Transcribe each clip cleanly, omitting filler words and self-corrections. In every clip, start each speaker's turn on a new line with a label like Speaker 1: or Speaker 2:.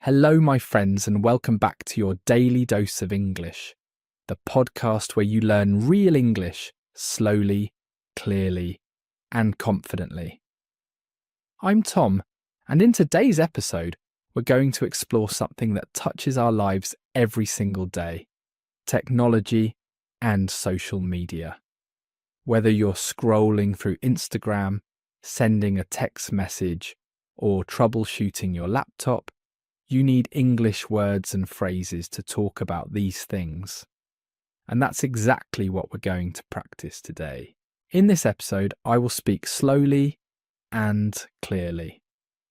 Speaker 1: Hello, my friends, and welcome back to your Daily Dose of English, the podcast where you learn real English slowly, clearly, and confidently. I'm Tom, and in today's episode, we're going to explore something that touches our lives every single day: technology and social media. Whether you're scrolling through Instagram, sending a text message, or troubleshooting your laptop, you need English words and phrases to talk about these things. And that's exactly what we're going to practice today. In this episode, I will speak slowly and clearly.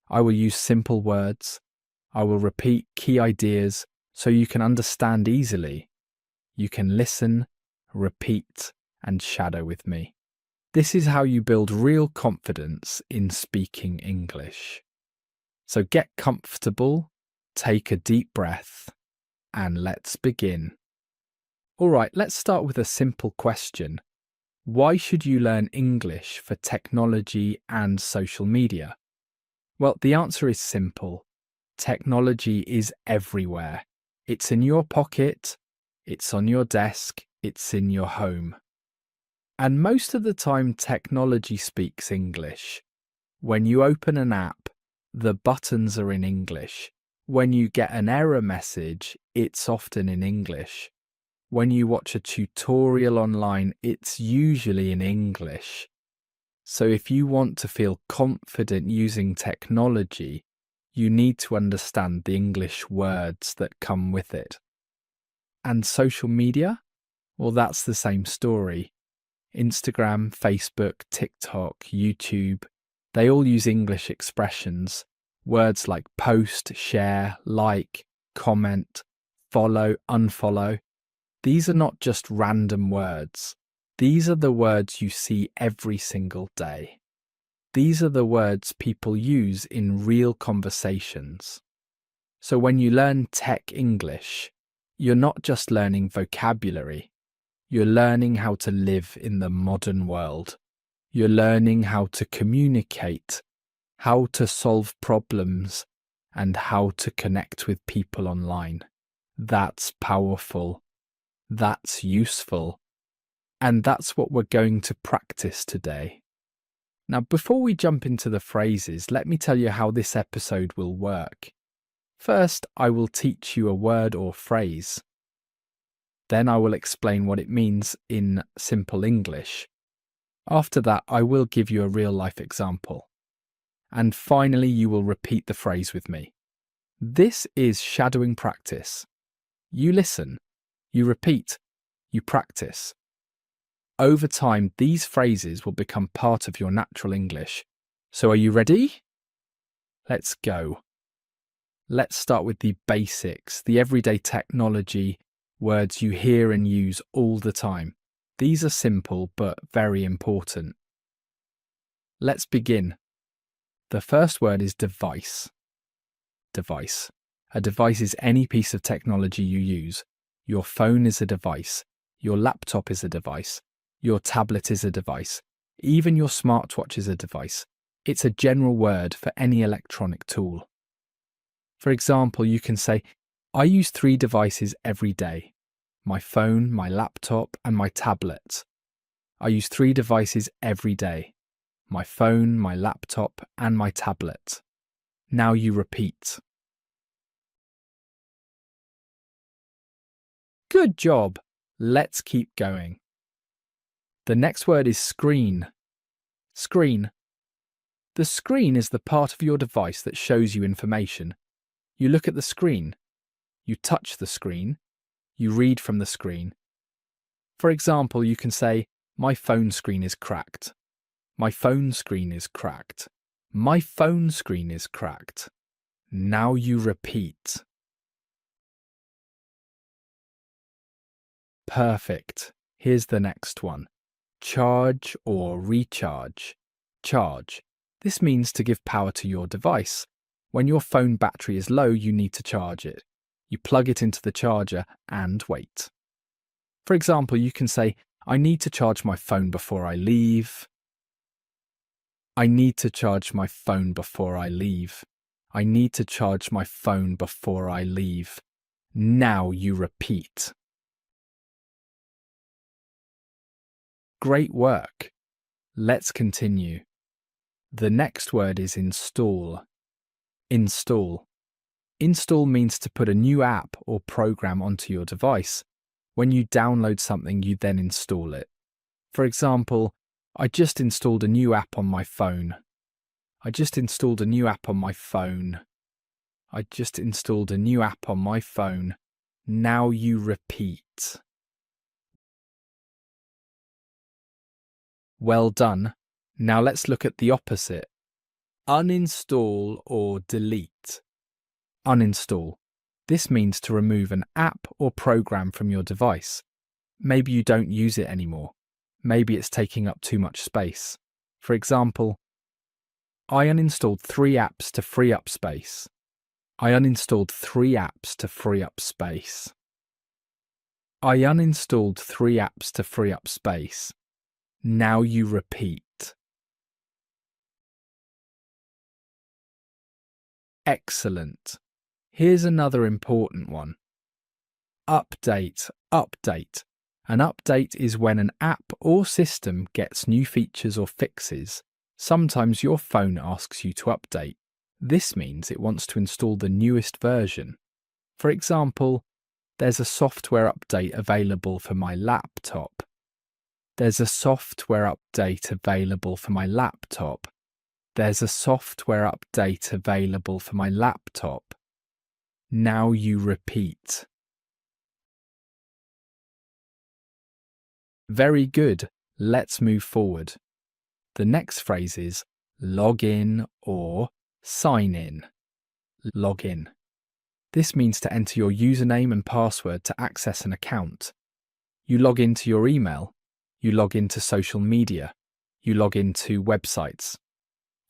Speaker 1: I will use simple words. I will repeat key ideas so you can understand easily. You can listen, repeat, and shadow with me. This is how you build real confidence in speaking English. So get comfortable, take a deep breath, and let's begin. All right, let's start with a simple question. Why should you learn English for technology and social media? Well, the answer is simple. Technology is everywhere. It's in your pocket, it's on your desk, it's in your home. And most of the time, technology speaks English. When you open an app, the buttons are in English. When you get an error message, it's often in English. When you watch a tutorial online, it's usually in English. So if you want to feel confident using technology, you need to understand the English words that come with it. And social media? Well, that's the same story. Instagram, Facebook, TikTok, YouTube, they all use English expressions. Words like post, share, like, comment, follow, unfollow. These are not just random words. These are the words you see every single day. These are the words people use in real conversations. So when you learn tech English, you're not just learning vocabulary. You're learning how to live in the modern world. You're learning how to communicate, how to solve problems, and how to connect with people online. That's powerful. That's useful. And that's what we're going to practice today. Now, before we jump into the phrases, let me tell you how this episode will work. First, I will teach you a word or phrase. Then I will explain what it means in simple English. After that, I will give you a real-life example. And finally, you will repeat the phrase with me. This is shadowing practice. You listen, you repeat, you practice. Over time, these phrases will become part of your natural English. So are you ready? Let's go. Let's start with the basics, the everyday technology, words you hear and use all the time. These are simple but very important. Let's begin. The first word is device. Device. A device is any piece of technology you use. Your phone is a device. Your laptop is a device. Your tablet is a device. Even your smartwatch is a device. It's a general word for any electronic tool. For example, you can say, I use 3 devices every day. My phone, my laptop, and my tablet. I use 3 devices every day. My phone, my laptop, and my tablet. Now you repeat. Good job. Let's keep going. The next word is screen. Screen. The screen is the part of your device that shows you information. You look at the screen. You touch the screen. You read from the screen. For example, you can say, my phone screen is cracked. My phone screen is cracked. My phone screen is cracked. Now you repeat. Perfect. Here's the next one. Charge or recharge. Charge. This means to give power to your device. When your phone battery is low, you need to charge it. You plug it into the charger and wait. For example, you can say, I need to charge my phone before I leave. I need to charge my phone before I leave. I need to charge my phone before I leave. Now you repeat. Great work. Let's continue. The next word is install. Install. Install means to put a new app or program onto your device. When you download something, you then install it. For example, I just installed a new app on my phone. I just installed a new app on my phone. I just installed a new app on my phone. Now you repeat. Well done. Now let's look at the opposite. Uninstall or delete. Uninstall. This means to remove an app or program from your device. Maybe you don't use it anymore. Maybe it's taking up too much space. For example, I uninstalled 3 apps to free up space. I uninstalled 3 apps to free up space. I uninstalled 3 apps to free up space. Now you repeat. Excellent. Here's another important one. Update, update. An update is when an app or system gets new features or fixes. Sometimes your phone asks you to update. This means it wants to install the newest version. For example, there's a software update available for my laptop. There's a software update available for my laptop. There's a software update available for my laptop. Now you repeat. Very good. Let's move forward. The next phrase is log in or sign in. Log in. This means to enter your username and password to access an account. You log into your email. You log into social media. You log into websites.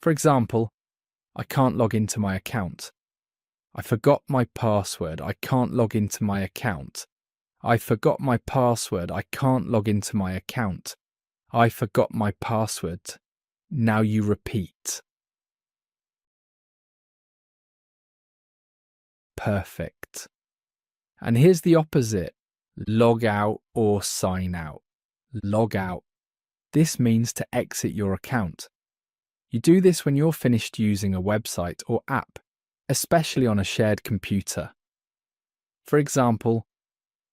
Speaker 1: For example, I can't log into my account. I forgot my password. I can't log into my account. I forgot my password. I can't log into my account. I forgot my password. Now you repeat. Perfect. And here's the opposite. Log out or sign out. Log out. This means to exit your account. You do this when you're finished using a website or app, especially on a shared computer. For example,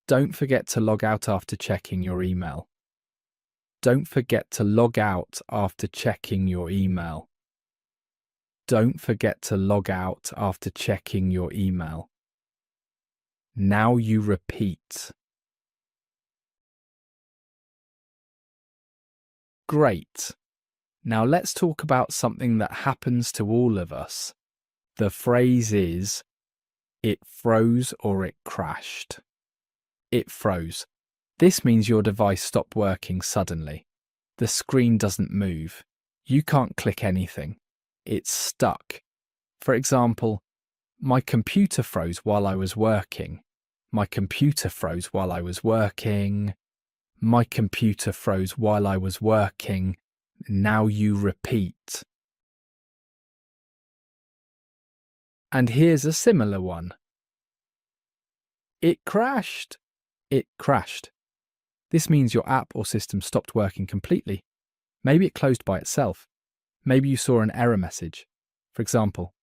Speaker 1: don't forget to log out after checking your email. Don't forget to log out after checking your email. Don't forget to log out after checking your email. Now you repeat. Great. Now let's talk about something that happens to all of us. The phrase is, it froze or it crashed. It froze. This means your device stopped working suddenly. The screen doesn't move. You can't click anything. It's stuck. For example, my computer froze while I was working. My computer froze while I was working. My computer froze while I was working. Now you repeat. And here's a similar one. It crashed. It crashed. This means your app or system stopped working completely. Maybe it closed by itself. Maybe you saw an error message. For example,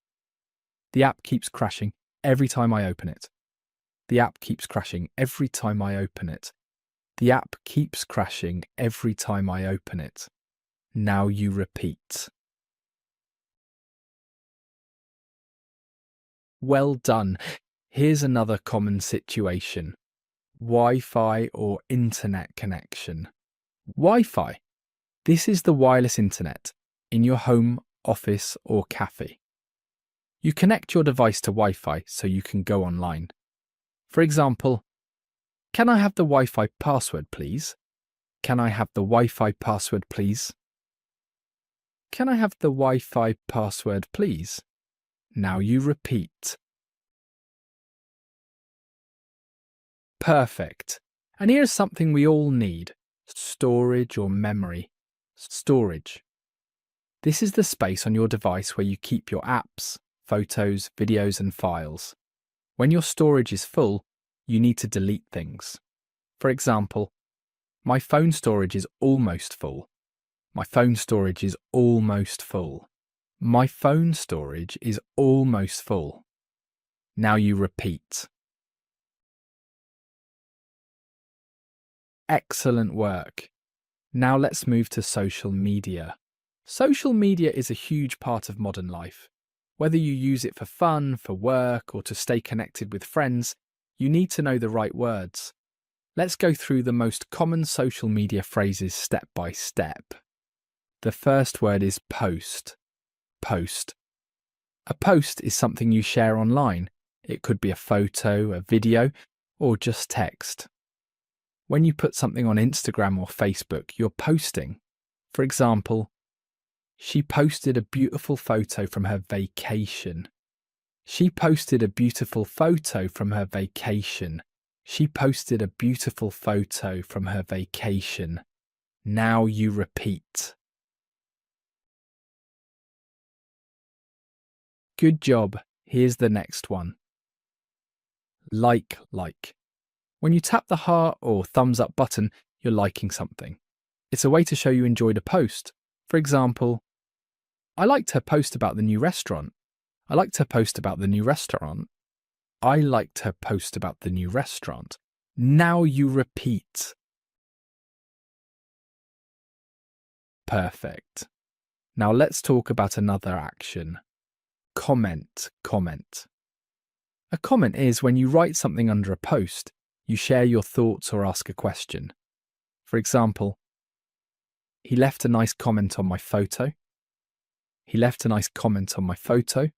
Speaker 1: the app keeps crashing every time I open it. The app keeps crashing every time I open it. The app keeps crashing every time I open it. Now you repeat. Well done. Here's another common situation. Wi-Fi or internet connection. Wi-Fi. This is the wireless internet in your home, office or cafe. You connect your device to Wi-Fi so you can go online. For example, can I have the Wi-Fi password, please? Can I have the Wi-Fi password, please? Can I have the Wi-Fi password, please? Now you repeat. Perfect. And here's something we all need. Storage or memory. Storage. This is the space on your device where you keep your apps, photos, videos, and files. When your storage is full, you need to delete things. For example, my phone storage is almost full. My phone storage is almost full. My phone storage is almost full. Now you repeat. Excellent work. Now let's move to social media. Social media is a huge part of modern life. Whether you use it for fun, for work, or to stay connected with friends, you need to know the right words. Let's go through the most common social media phrases step by step. The first word is post. Post. A post is something you share online. It could be a photo, a video, or just text. When you put something on Instagram or Facebook, you're posting. For example, she posted a beautiful photo from her vacation. She posted a beautiful photo from her vacation. She posted a beautiful photo from her vacation. Now you repeat. Good job. Here's the next one. Like. When you tap the heart or thumbs up button, you're liking something. It's a way to show you enjoyed a post. For example, I liked her post about the new restaurant. I liked her post about the new restaurant. I liked her post about the new restaurant. Now you repeat. Perfect. Now let's talk about another action. Comment. A comment is when you write something under a post, you share your thoughts or ask a question. For example, he left a nice comment on my photo. He left a nice comment on my photo.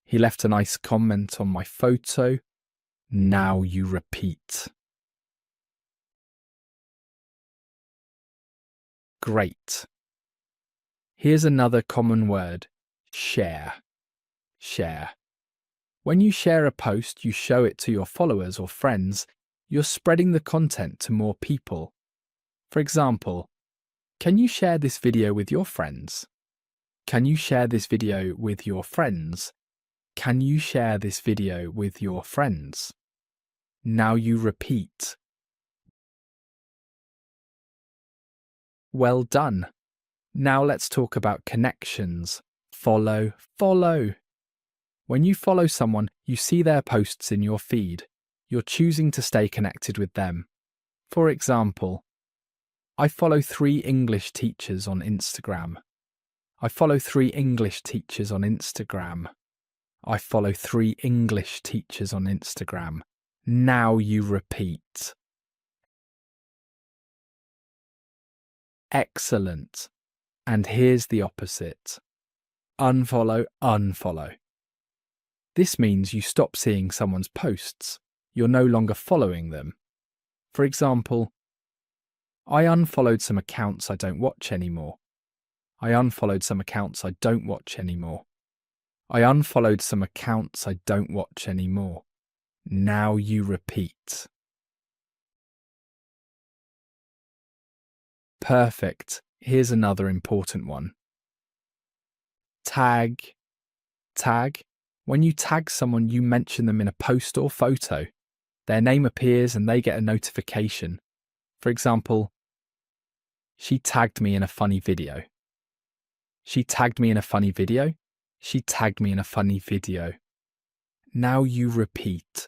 Speaker 1: He left a nice comment on my photo. Now you repeat. Great. Here's another common word. Share. When you share a post, you show it to your followers or friends. You're spreading the content to more people. For example, can you share this video with your friends? Can you share this video with your friends? Can you share this video with your friends? Now you repeat. Well done. Now let's talk about connections. Follow. When you follow someone, you see their posts in your feed. You're choosing to stay connected with them. For example, I follow 3 English teachers on Instagram. I follow 3 English teachers on Instagram. I follow 3 English teachers on Instagram. Now you repeat. Excellent. And here's the opposite. Unfollow. This means you stop seeing someone's posts. You're no longer following them. For example, I unfollowed some accounts I don't watch anymore. I unfollowed some accounts I don't watch anymore. I unfollowed some accounts I don't watch anymore. Now you repeat. Perfect. Here's another important one. Tag. When you tag someone, you mention them in a post or photo. Their name appears and they get a notification. For example, she tagged me in a funny video. She tagged me in a funny video. She tagged me in a funny video. Now you repeat.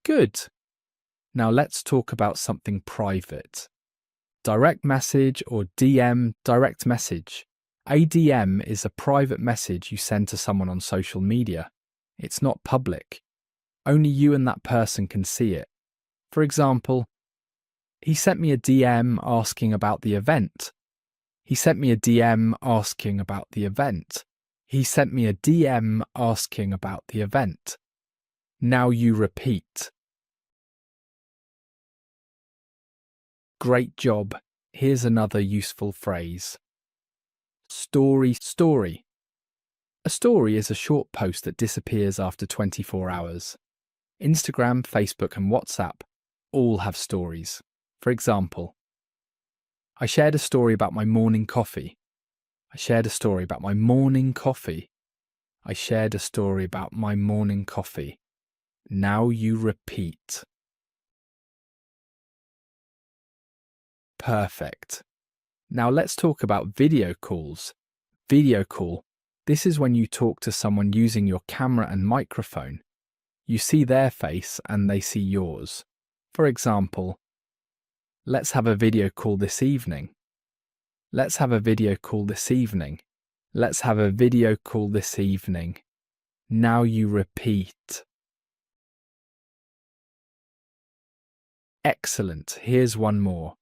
Speaker 1: Good. Now let's talk about something private. Direct message or DM direct message. A DM is a private message you send to someone on social media. It's not public. Only you and that person can see it. For example, he sent me a DM asking about the event. He sent me a DM asking about the event. He sent me a DM asking about the event. Now you repeat. Great job. Here's another useful phrase. Story. A story is a short post that disappears after 24 hours. Instagram, Facebook, and WhatsApp all have stories. For example, I shared a story about my morning coffee. I shared a story about my morning coffee. I shared a story about my morning coffee. Now you repeat. Perfect. Now let's talk about video calls. Video call. This is when you talk to someone using your camera and microphone. You see their face and they see yours. For example, let's have a video call this evening. Let's have a video call this evening. Let's have a video call this evening. Now you repeat. Excellent. Here's one more.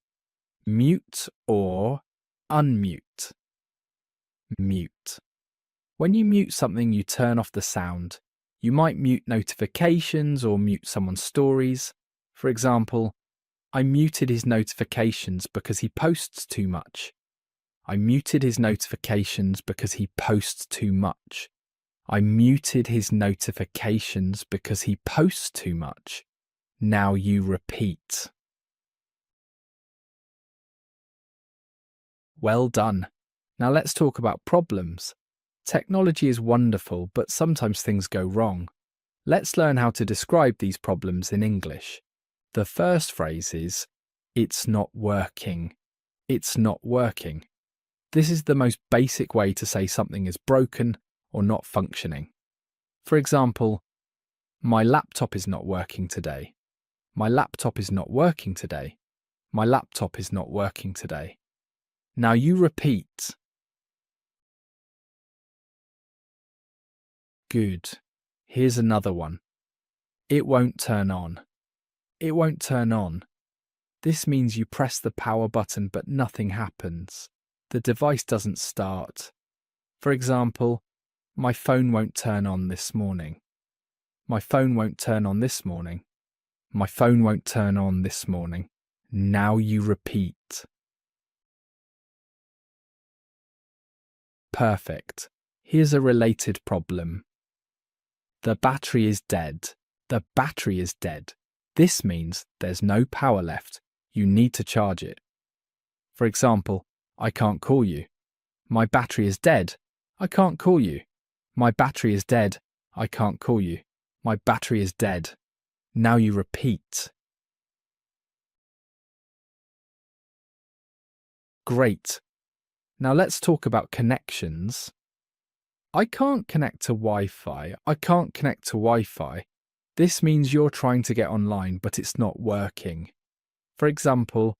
Speaker 1: Mute or unmute. Mute. When you mute something, you turn off the sound. You might mute notifications or mute someone's stories. For example, I muted his notifications because he posts too much. I muted his notifications because he posts too much. I muted his notifications because he posts too much. Now you repeat. Well done. Now let's talk about problems. Technology is wonderful, but sometimes things go wrong. Let's learn how to describe these problems in English. The first phrase is, it's not working. It's not working. This is the most basic way to say something is broken or not functioning. For example, my laptop is not working today. My laptop is not working today. My laptop is not working today. Now you repeat. Good. Here's another one. It won't turn on. It won't turn on. This means you press the power button but nothing happens. The device doesn't start. For example, my phone won't turn on this morning. My phone won't turn on this morning. My phone won't turn on this morning. Now you repeat. Perfect. Here's a related problem. The battery is dead. The battery is dead. This means there's no power left. You need to charge it. For example, I can't call you. My battery is dead. I can't call you. My battery is dead. I can't call you. My battery is dead. Now you repeat. Great. Now let's talk about connections. I can't connect to Wi-Fi. I can't connect to Wi-Fi. This means you're trying to get online, but it's not working. For example,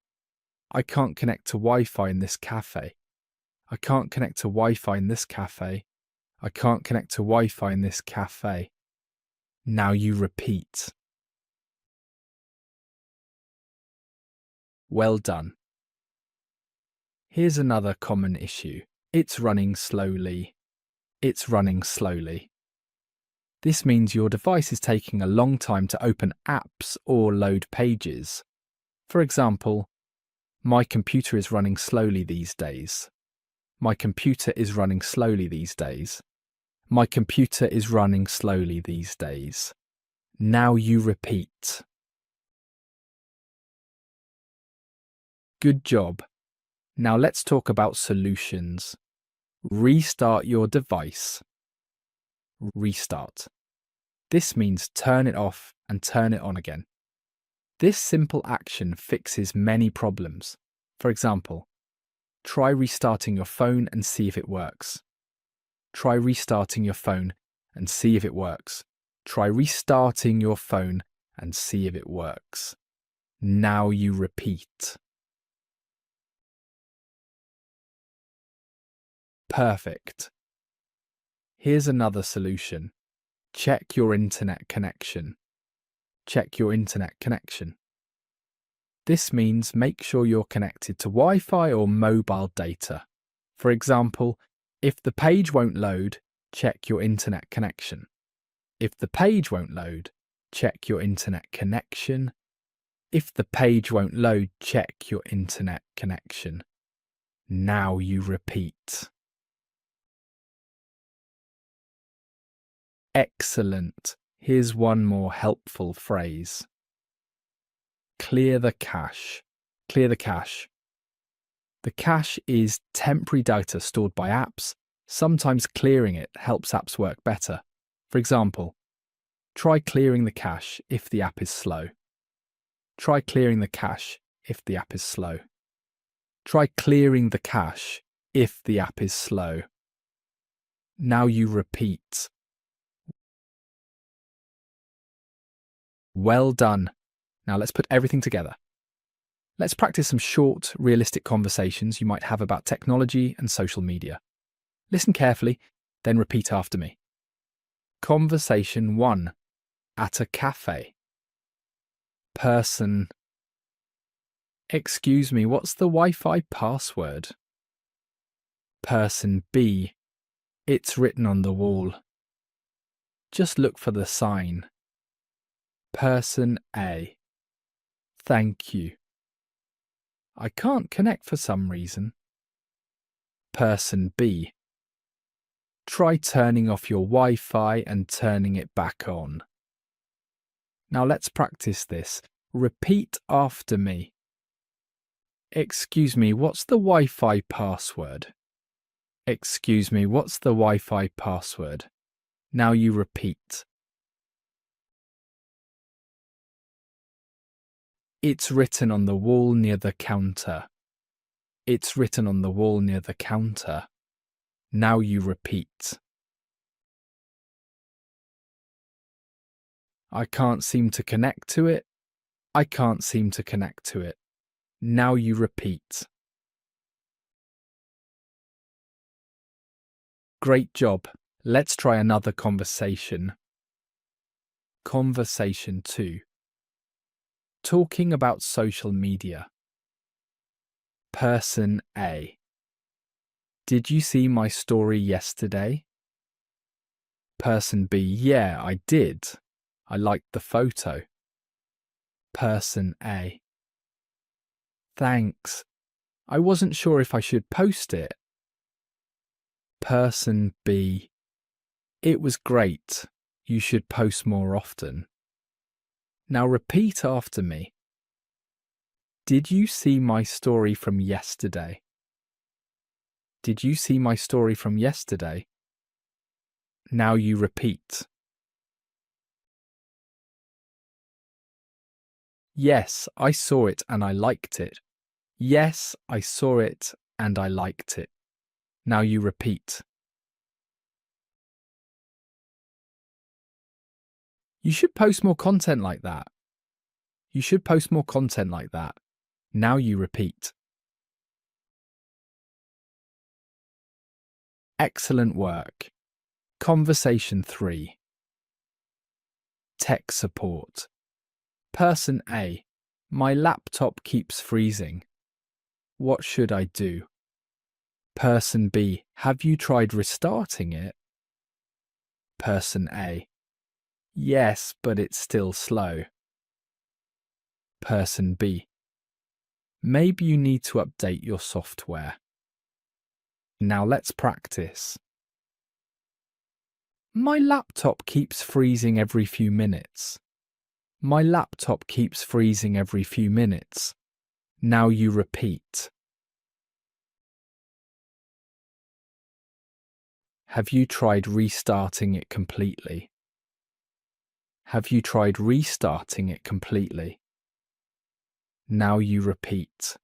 Speaker 1: I can't connect to Wi-Fi in this cafe. I can't connect to Wi-Fi in this cafe. I can't connect to Wi-Fi in this cafe. Now you repeat. Well done. Here's another common issue. It's running slowly. It's running slowly. This means your device is taking a long time to open apps or load pages. For example, my computer is running slowly these days. My computer is running slowly these days. My computer is running slowly these days. Now you repeat. Good job. Now let's talk about solutions. Restart your device. Restart. This means turn it off and turn it on again. This simple action fixes many problems. For example, try restarting your phone and see if it works. Try restarting your phone and see if it works. Try restarting your phone and see if it works. Now you repeat. Perfect. Here's another solution. Check your internet connection. Check your internet connection. This means make sure you're connected to Wi-Fi or mobile data. For example, if the page won't load, check your internet connection. If the page won't load, check your internet connection. If the page won't load, check your internet connection. Now you repeat. Excellent. Here's one more helpful phrase. Clear the cache. Clear the cache. The cache is temporary data stored by apps. Sometimes clearing it helps apps work better. For example, try clearing the cache if the app is slow. Try clearing the cache if the app is slow. Try clearing the cache if the app is slow. Now you repeat. Well done. Now let's put everything together. Let's practice some short, realistic conversations you might have about technology and social media. Listen carefully, then repeat after me. Conversation 1. At a cafe. Person. Excuse me, what's the Wi-Fi password? Person B. It's written on the wall. Just look for the sign. Person A. Thank you. I can't connect for some reason. Person B. Try turning off your Wi-Fi and turning it back on. Now let's practice this. Repeat after me. Excuse me, what's the Wi-Fi password? Excuse me, what's the Wi-Fi password? Now you repeat. It's written on the wall near the counter. It's written on the wall near the counter. Now you repeat. I can't seem to connect to it. I can't seem to connect to it. Now you repeat. Great job. Let's try another conversation. Conversation 2. Talking about social media. Person A. Did you see my story yesterday? Person B. Yeah, I did. I liked the photo. Person A. Thanks. I wasn't sure if I should post it. Person B. It was great. You should post more often. Now repeat after me. Did you see my story from yesterday? Did you see my story from yesterday? Now you repeat. Yes, I saw it and I liked it. Yes, I saw it and I liked it. Now you repeat. You should post more content like that. You should post more content like that. Now you repeat. Excellent work. Conversation 3. Tech support. Person A. My laptop keeps freezing. What should I do? Person B. Have you tried restarting it? Person A. Yes, but it's still slow. Person B. Maybe you need to update your software. Now let's practice. My laptop keeps freezing every few minutes. My laptop keeps freezing every few minutes. Now you repeat. Have you tried restarting it completely? Have you tried restarting it completely? Now you repeat.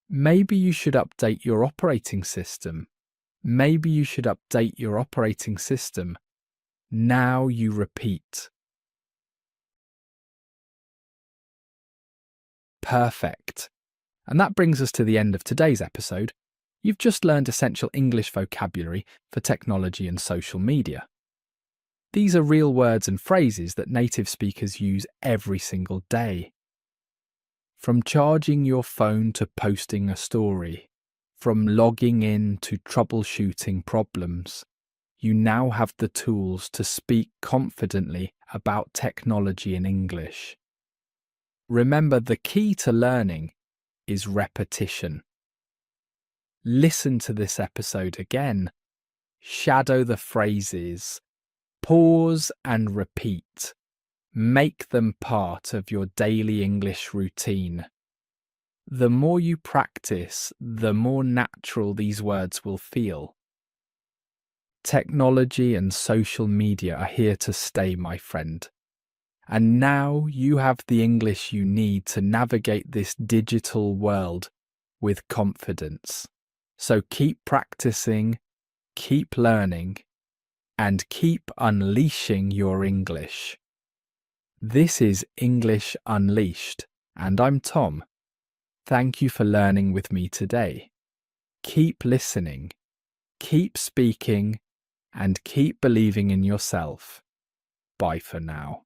Speaker 1: Maybe you should update your operating system. Maybe you should update your operating system. Now you repeat. Perfect. And that brings us to the end of today's episode. You've just learned essential English vocabulary for technology and social media. These are real words and phrases that native speakers use every single day. From charging your phone to posting a story, from logging in to troubleshooting problems, you now have the tools to speak confidently about technology in English. Remember, the key to learning is repetition. Listen to this episode again. Shadow the phrases. Pause and repeat. Make them part of your daily English routine. The more you practice, the more natural these words will feel. Technology and social media are here to stay, my friend. And now you have the English you need to navigate this digital world with confidence. So keep practicing, keep learning, and keep unleashing your English. This is English Unleashed, and I'm Tom. Thank you for learning with me today. Keep listening, keep speaking, and keep believing in yourself. Bye for now.